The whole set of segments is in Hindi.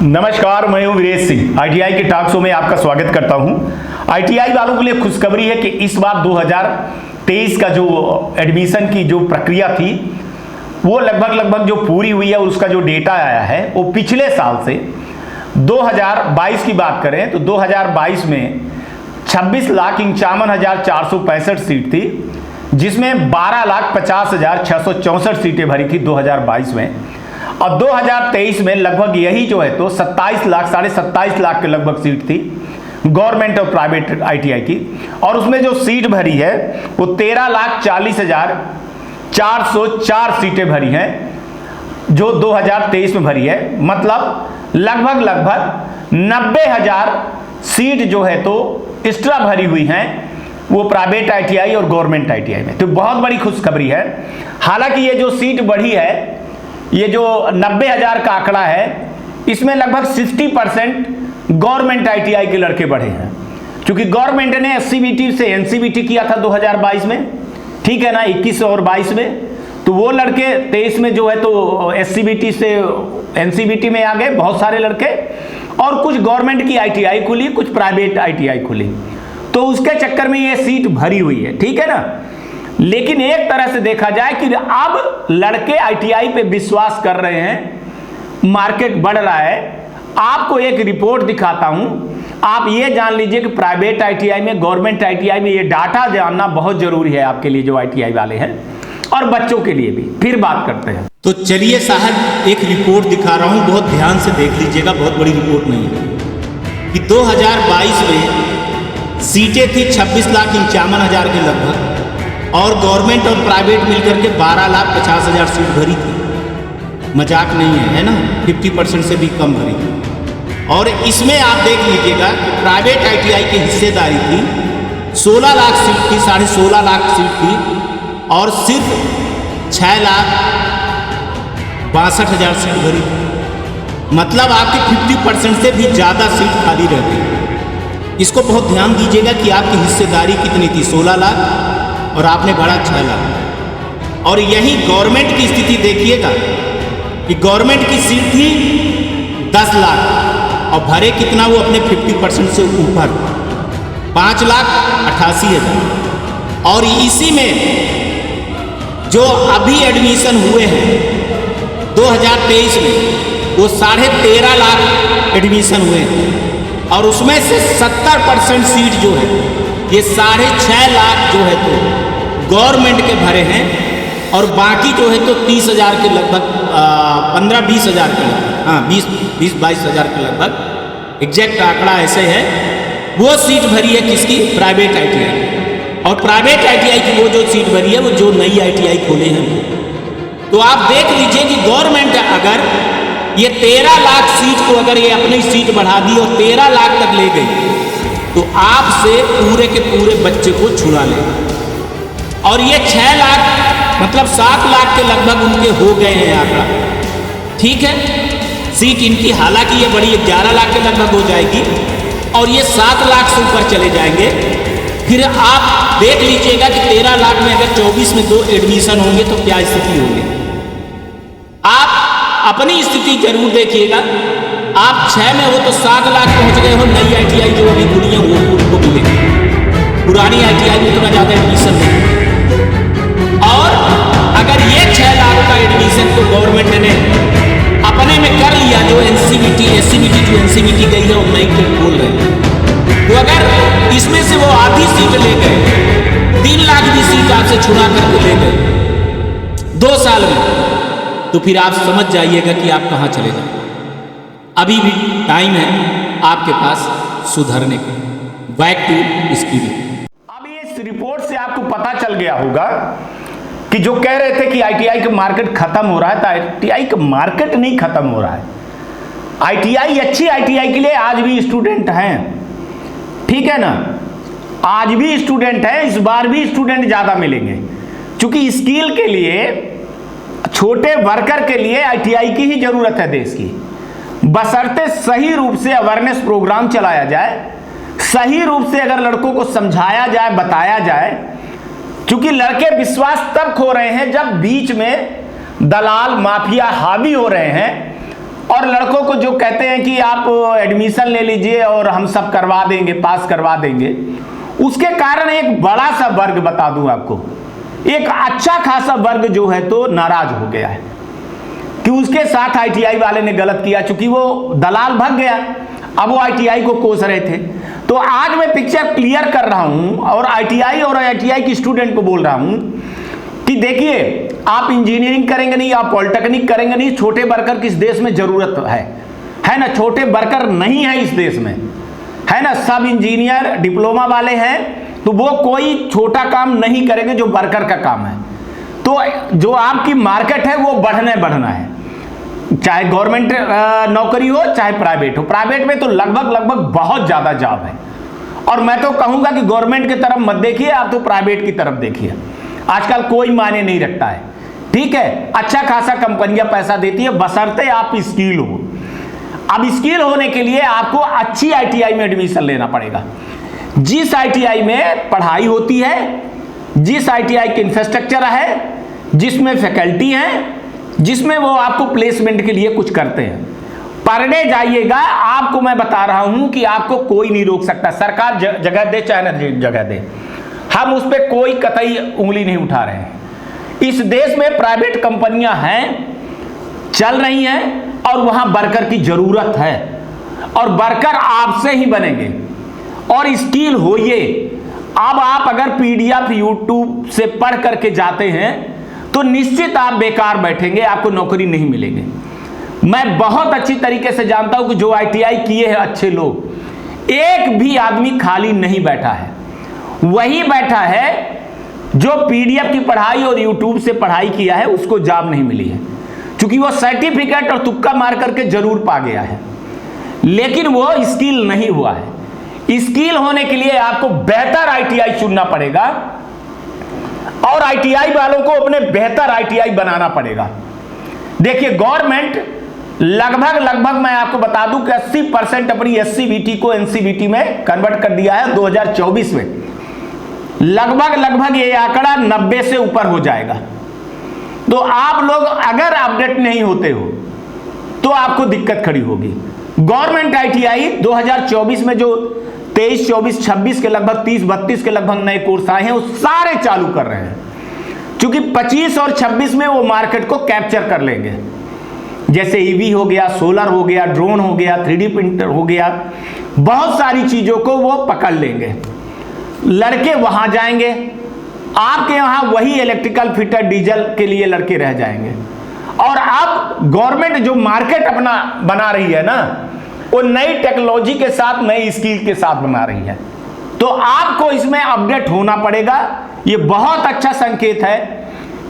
नमस्कार, मैं हूं वीरेश सिंह। आईटीआई के टॉक शो में आपका स्वागत करता हूं। आईटीआई वालों के लिए खुशखबरी है कि इस बार 2023 का जो एडमिशन की जो प्रक्रिया थी वो लगभग जो पूरी हुई है, उसका जो डेटा आया है वो पिछले साल से 2022 की बात करें तो 2022 में 26,51,465 सीट थी, जिसमें 12,50,664 सीटें भरी थी 2022 में। और 2023 में लगभग यही जो है तो 27 लाख, 27.5 लाख के लगभग सीट थी गवर्नमेंट और प्राइवेट आईटीआई की। और उसमें जो सीट भरी है वो 13,40,404 सीटें भरी हैं जो 2023 में भरी है। मतलब लगभग 90,000 सीट जो है तो एक्स्ट्रा भरी हुई हैं वो प्राइवेट आईटीआई और गवर्नमेंट आईटीआई में। तो बहुत बड़ी खुशखबरी है। हालांकि ये जो सीट बढ़ी है, ये जो 90,000 का आंकड़ा है, इसमें लगभग 60% गवर्नमेंट आईटीआई के लड़के बढ़े हैं, क्योंकि गवर्नमेंट ने एससीबीटी से एनसीबीटी किया था 2022 में, ठीक है ना, 21 और 22 में। तो वो लड़के 23 में जो है तो एससीबीटी से एनसीबीटी में आ गए बहुत सारे लड़के, और कुछ गवर्नमेंट की आईटीआई खुली, कुछ प्राइवेट आईटीआई खुली, तो उसके चक्कर में ये सीट भरी हुई है, ठीक है ना। लेकिन एक तरह से देखा जाए कि अब लड़के आईटीआई पे विश्वास कर रहे हैं, मार्केट बढ़ रहा है। आपको एक रिपोर्ट दिखाता हूं, आप ये जान लीजिए कि प्राइवेट आईटीआई में, गवर्नमेंट आईटीआई में ये डाटा जानना बहुत जरूरी है आपके लिए जो आईटीआई वाले हैं, और बच्चों के लिए भी। फिर बात करते हैं। तो चलिए साहब, एक रिपोर्ट दिखा रहा हूं, बहुत ध्यान से देख लीजिएगा, बहुत बड़ी रिपोर्ट नहीं है। कि 2022 में सीटें थी 26,51,000 के लगभग, और गवर्नमेंट और प्राइवेट मिलकर के 12,50,000 सीट भरी थी। मजाक नहीं है ना, 50% से भी कम भरी थी। और इसमें आप देख लीजिएगा कि प्राइवेट आईटीआई की हिस्सेदारी थी 16 लाख सीट थी, 16.5 लाख सीट थी, और सिर्फ 6,62,000 सीट भरी थी। मतलब आपकी 50% से भी ज़्यादा सीट खाली रह गई। इसको बहुत ध्यान दीजिएगा कि आपकी हिस्सेदारी कितनी थी, 16 लाख, और आपने भरा 6 लाख। और यही गवर्नमेंट की स्थिति देखिएगा कि गवर्नमेंट की सीट थी 10 लाख और भरे कितना वो अपने 50% से ऊपर 5,88,000। और इसी में जो अभी एडमिशन हुए हैं 2023 में वो 13.5 लाख एडमिशन हुए हैं, और उसमें से 70% सीट जो है ये 6.5 लाख जो है तो गवर्नमेंट के भरे हैं, और बाकी जो है तो 30,000 के लगभग 15-20,000 के लगभग, हाँ 20-22,000 के लगभग, एग्जैक्ट आंकड़ा ऐसे है, वो सीट भरी है किसकी, प्राइवेट आईटीआई। और प्राइवेट आईटीआई की वो जो सीट भरी है वो जो नई आईटीआई खोले हैं। तो आप देख लीजिए कि गवर्नमेंट अगर ये 13 लाख सीट को अगर ये अपनी सीट बढ़ा दी और 13 लाख तक ले गई तो आपसे पूरे के पूरे बच्चे को छुड़ा लेगा। और ये 6 लाख मतलब 7 लाख के लगभग उनके हो गए हैं आंकड़ा, ठीक है सीट इनकी। हालांकि ये बड़ी 11 लाख के लगभग हो जाएगी, और ये 7 लाख से ऊपर चले जाएंगे। फिर आप देख लीजिएगा कि 13 लाख में अगर 24 में 2 एडमिशन होंगे तो क्या स्थिति होगी। आप अपनी स्थिति जरूर देखिएगा। आप 6 में हो तो 7 लाख पहुंच गए हो, नई आईटीआई जो अभी खुली है वो उनको मिलेगी, पुरानी आईटीआई में उतना ज़्यादा एडमिशन नहीं। और अगर ये 6 लाख का एडमिशन तो गवर्नमेंट ने अपने में कर लिया, जो एनसीबीटी जो एनसीबीटी गई है और नई के बोल रहे हैं, तो अगर इसमें से वो आधी सीट ले गए, 3 लाख भी सीट आपसे छुड़ा करके ले गए 2 साल में, तो फिर आप समझ जाइएगा कि आप कहाँ चले जाए। अभी भी टाइम है आपके पास सुधरने का। Back to study. अब इस रिपोर्ट से आपको पता चल गया होगा कि जो कह रहे थे कि आईटीआई का मार्केट खत्म हो रहा है, तो आईटीआई का मार्केट नहीं खत्म हो रहा है। आईटीआई, अच्छी आईटीआई के लिए आज भी स्टूडेंट हैं, ठीक है ना, आज भी स्टूडेंट हैं। इस बार भी स्टूडेंट ज्यादा मिलेंगे, क्योंकि स्किल के लिए, छोटे वर्कर के लिए आईटीआई की ही जरूरत है देश की। बशर्ते सही रूप से अवेयरनेस प्रोग्राम चलाया जाए, सही रूप से अगर लड़कों को समझाया जाए, बताया जाए। क्योंकि लड़के विश्वास तब खो रहे हैं जब बीच में दलाल माफिया हावी हो रहे हैं, और लड़कों को जो कहते हैं कि आप एडमिशन ले लीजिए और हम सब करवा देंगे, पास करवा देंगे, उसके कारण एक बड़ा सा वर्ग बता दूं आपको, एक अच्छा खासा वर्ग जो है तो नाराज हो गया है कि उसके साथ आईटीआई वाले ने गलत किया, चूंकि वो दलाल भाग गया, अब वो आईटीआई को कोस रहे थे। तो आज मैं पिक्चर क्लियर कर रहा हूं और आईटीआई की स्टूडेंट को बोल रहा हूं कि देखिए, आप इंजीनियरिंग करेंगे नहीं, आप पॉलिटेक्निक करेंगे नहीं, छोटे वर्कर किस देश में जरूरत है ना, छोटे वर्कर नहीं है इस देश में, है ना, सब इंजीनियर डिप्लोमा वाले हैं, तो वो कोई छोटा काम नहीं करेंगे जो वर्कर का काम है। तो जो आपकी मार्केट है वो बढ़ना है, चाहे गवर्नमेंट नौकरी हो चाहे प्राइवेट हो। प्राइवेट में तो लगभग बहुत ज्यादा जॉब है, और मैं तो कहूंगा कि गवर्नमेंट की तरफ मत देखिए, आप तो प्राइवेट की तरफ देखिए। आजकल कोई मायने नहीं रखता है, ठीक है, अच्छा खासा कंपनियां पैसा देती है, बशर्ते आप स्किल हो। अब स्किल होने के लिए आपको अच्छी आईटीआई में एडमिशन लेना पड़ेगा, जिस आईटीआई में पढ़ाई होती है, जिस आईटीआई के इंफ्रास्ट्रक्चर है, जिसमें फैकल्टी है, जिसमें वो आपको प्लेसमेंट के लिए कुछ करते हैं। पर डे जाइएगा, आपको मैं बता रहा हूं कि आपको कोई नहीं रोक सकता, सरकार जगह दे चाहे न जगह दे, हम उस पर कोई कतई उंगली नहीं उठा रहे हैं। इस देश में प्राइवेट कंपनियां हैं, चल रही हैं, और वहां वर्कर की जरूरत है, और वर्कर आपसे ही बनेंगे, और स्किल होइए। अब आप अगर पीडीएफ यूट्यूब से पढ़ करके जाते हैं तो निश्चित आप बेकार बैठेंगे, आपको नौकरी नहीं मिलेगी। मैं बहुत अच्छी तरीके से जानता हूं कि जो आईटीआई किए हैं अच्छे लोग, एक भी आदमी खाली नहीं बैठा है, वही बैठा है जो पीडीएफ की पढ़ाई और यूट्यूब से पढ़ाई किया है, उसको जॉब नहीं मिली है, क्योंकि वो सर्टिफिकेट और तुक्का मार करके जरूर पा गया है, लेकिन वो स्किल नहीं हुआ है। स्किल होने के लिए आपको बेहतर आईटीआई चुनना पड़ेगा, और आईटीआई वालों को अपने बेहतर आईटीआई बनाना पड़ेगा। देखिए, गवर्नमेंट लगभग मैं आपको बता दूं कि 80% अपनी एससीबीटी को एनसीबीटी में कन्वर्ट कर दिया है 2024 में। लगभग ये आंकड़ा 90 से ऊपर हो जाएगा। तो आप लोग अगर अपडेट नहीं होते हो तो आपको दिक्कत खड़ी होगी। गवर्नमेंट आईटीआई 2024 में जो 23, 24, 26 के लगभग 30, 32 के लगभग नए कोर्स आए हैं, वो सारे चालू कर रहे हैं, क्योंकि 25 और 26 में वो मार्केट को कैप्चर कर लेंगे। जैसे ईवी हो गया, सोलर हो गया, ड्रोन हो गया, 3D प्रिंटर हो गया, बहुत सारी चीजों को वो पकड़ लेंगे। लड़के वहां जाएंगे, आपके यहां वही इलेक्ट्रिकल फिटर डीजल के लिए लड़के रह जाएंगे। और अब गवर्नमेंट जो मार्केट अपना बना रही है ना, वो नई टेक्नोलॉजी के साथ, नई स्किल के साथ बना रही है, तो आपको इसमें अपडेट होना पड़ेगा। ये बहुत अच्छा संकेत है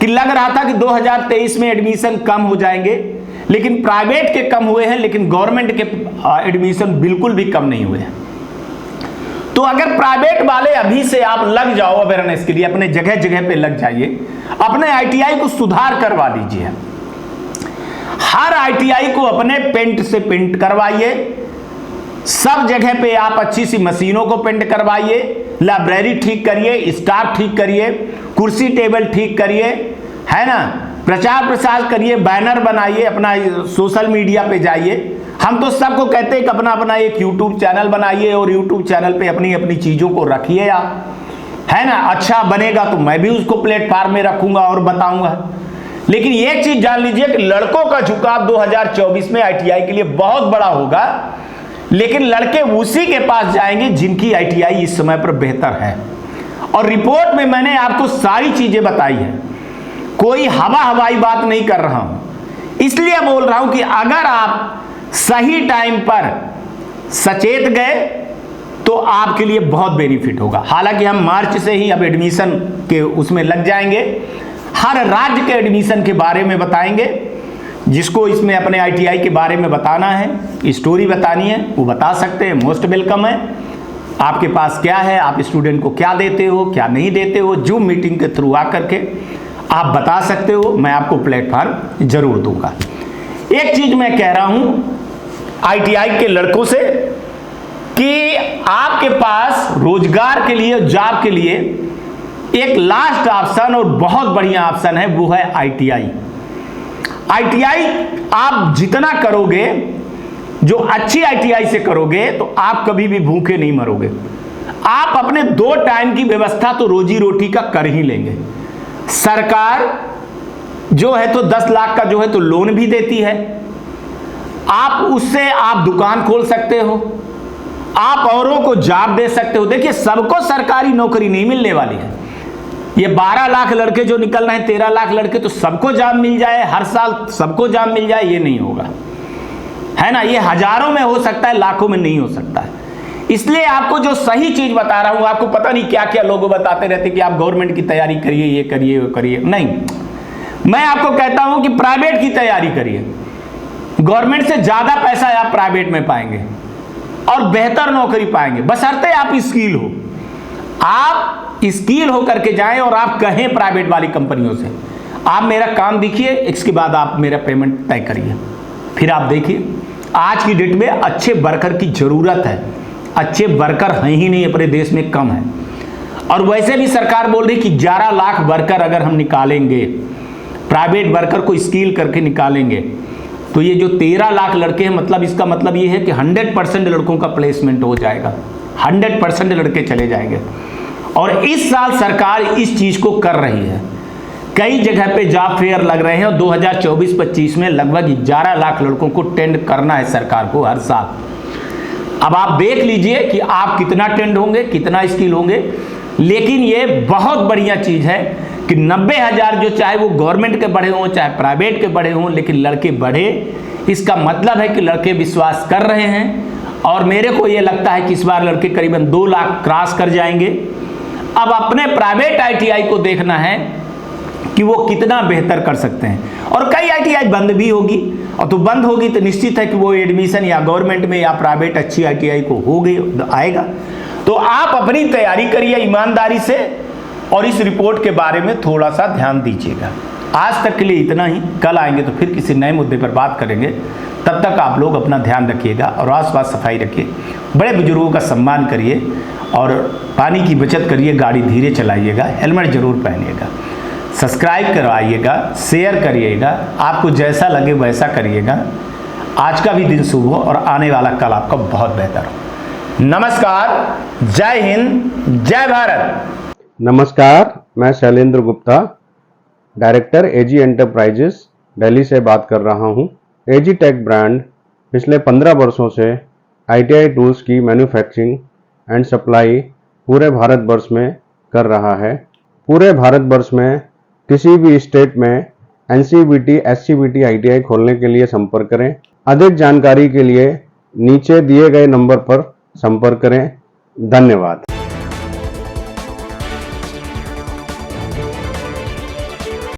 कि लग रहा था कि 2023 में एडमिशन कम हो जाएंगे, लेकिन प्राइवेट के कम हुए हैं, लेकिन गवर्नमेंट के एडमिशन बिल्कुल भी कम नहीं हुए हैं। तो अगर प्राइवेट वाले अभी से आप लग जाओ अवेयरनेस के लिए, अपने जगह जगह पे लग जाइए, अपने आईटीआई को सुधार करवा दीजिए। हर आईटीआई को अपने पेंट से पेंट करवाइए, सब जगह पे आप अच्छी सी मशीनों को पेंट करवाइए, लाइब्रेरी ठीक करिए, स्टाफ ठीक करिए, कुर्सी टेबल ठीक करिए, है ना, प्रचार प्रसार करिए, बैनर बनाइए, अपना सोशल मीडिया पे जाइए। हम तो सबको कहते हैं कि अपना अपना एक यूट्यूब चैनल बनाइए, और यूट्यूब चैनल पे अपनी अपनी चीजों को रखिए आप, है ना। अच्छा बनेगा तो मैं भी उसको प्लेटफॉर्म में रखूंगा और बताऊंगा। लेकिन एक चीज जान लीजिए कि लड़कों का झुकाव 2024 में आईटीआई के लिए बहुत बड़ा होगा, लेकिन लड़के उसी के पास जाएंगे जिनकी आईटीआई इस समय पर बेहतर है। और रिपोर्ट में मैंने आपको सारी चीजें बताई है, कोई हवाई बात नहीं कर रहा हूं, इसलिए बोल रहा हूं कि अगर आप सही टाइम पर सचेत गए तो आपके लिए बहुत बेनिफिट होगा। हालांकि हम मार्च से ही अब एडमिशन के उसमें लग जाएंगे, हर राज्य के एडमिशन के बारे में बताएंगे। जिसको इसमें अपने आईटीआई के बारे में बताना है, स्टोरी बतानी है, वो बता सकते हैं, मोस्ट वेलकम है। आपके पास क्या है, आप स्टूडेंट को क्या देते हो, क्या नहीं देते हो, जूम मीटिंग के थ्रू आकर के आप बता सकते हो, मैं आपको प्लेटफॉर्म जरूर दूंगा। एक चीज मैं कह रहा हूं आईटीआई के लड़कों से कि आपके पास रोजगार के लिए, जॉब के लिए एक लास्ट ऑप्शन और बहुत बढ़िया ऑप्शन है, वो है आईटीआई। आईटीआई आप जितना करोगे, जो अच्छी आईटीआई से करोगे, तो आप कभी भी भूखे नहीं मरोगे। आप अपने 2 टाइम की व्यवस्था तो रोजी रोटी का कर ही लेंगे। सरकार जो है तो 10 लाख का जो है तो लोन भी देती है, आप उससे आप दुकान खोल सकते हो, आप औरों को जॉब दे सकते हो। देखिए, सबको सरकारी नौकरी नहीं मिलने वाली है। ये 12 लाख लड़के जो निकल रहे हैं, 13 लाख लड़के, तो सबको जॉब मिल जाए हर साल, सबको जॉब मिल जाए, ये नहीं होगा, है ना। ये हजारों में हो सकता है, लाखों में नहीं हो सकता है। इसलिए आपको जो सही चीज बता रहा हूं, आपको पता नहीं क्या क्या लोग बताते रहते कि आप गवर्नमेंट की तैयारी करिए, ये करिए, वो करिए। नहीं, मैं आपको कहता हूं कि प्राइवेट की तैयारी करिए। गवर्नमेंट से ज्यादा पैसा आप प्राइवेट में पाएंगे और बेहतर नौकरी पाएंगे, बशर्ते आप स्किल हो। आप स्किल हो करके जाएं और आप कहें प्राइवेट वाली कंपनियों से, आप मेरा काम दिखिए, इसके बाद आप मेरा पेमेंट तय करिए। फिर आप देखिए, आज की डेट में अच्छे वर्कर की जरूरत है। अच्छे वर्कर हैं ही नहीं, अपने देश में कम है। और वैसे भी सरकार बोल रही कि 11 लाख वर्कर अगर हम निकालेंगे, प्राइवेट वर्कर को स्किल करके निकालेंगे, तो ये जो 13 लाख लड़के हैं, मतलब इसका मतलब ये है कि 100% लड़कों का प्लेसमेंट हो जाएगा, 100% लड़के चले जाएंगे। और इस साल सरकार इस चीज को कर रही है। कई जगह पे जॉब फेयर लग रहे हैं और 2024-25 में लगभग 11 लाख लड़कों को टेंड करना है सरकार को हर साल। अब आप देख लीजिए कि आप कितना टेंड होंगे, कितना स्किल होंगे। लेकिन ये बहुत बढ़िया चीज है कि 90,000 जो, चाहे वो गवर्नमेंट के बढ़े हों चाहे प्राइवेट के बढ़े हों, लेकिन लड़के बढ़े, इसका मतलब है कि लड़के विश्वास कर रहे हैं। और मेरे को ये लगता है कि इस बार लड़के करीबन 2 लाख क्रॉस कर जाएंगे। अब अपने प्राइवेट आईटीआई को देखना है कि वो कितना बेहतर कर सकते हैं। और कई आईटीआई बंद भी होगी, और तो बंद होगी तो निश्चित है कि वो एडमिशन या गवर्नमेंट में या प्राइवेट अच्छी आईटीआई को होगी, आएगा। तो आप अपनी तैयारी करिए ईमानदारी से, और इस रिपोर्ट के बारे में थोड़ा सा ध्यान दीजिएगा। आज तक के लिए इतना ही, कल आएंगे तो फिर किसी नए मुद्दे पर बात करेंगे। तब तक आप लोग अपना ध्यान रखिएगा और आसपास सफाई रखिए, बड़े बुजुर्गों का सम्मान करिए और पानी की बचत करिए, गाड़ी धीरे चलाइएगा, हेलमेट जरूर पहनिएगा, सब्सक्राइब करवाइएगा, शेयर करिएगा, आपको जैसा लगे वैसा करिएगा। आज का भी दिन शुभ हो और आने वाला कल आपका बहुत बेहतर हो। नमस्कार, जय हिंद, जय भारत। नमस्कार, मैं शैलेंद्र गुप्ता, डायरेक्टर एजी एंटरप्राइजेस दिल्ली से बात कर रहा हूं। एजी टेक ब्रांड पिछले 15 वर्षों से आईटीआई टूल्स की मैन्युफैक्चरिंग एंड सप्लाई पूरे भारतवर्ष में कर रहा है। पूरे भारतवर्ष में किसी भी स्टेट में एनसीवीटी, एससीवीटी आईटीआई खोलने के लिए संपर्क करें। अधिक जानकारी के लिए नीचे दिए गए नंबर पर संपर्क करें। धन्यवाद।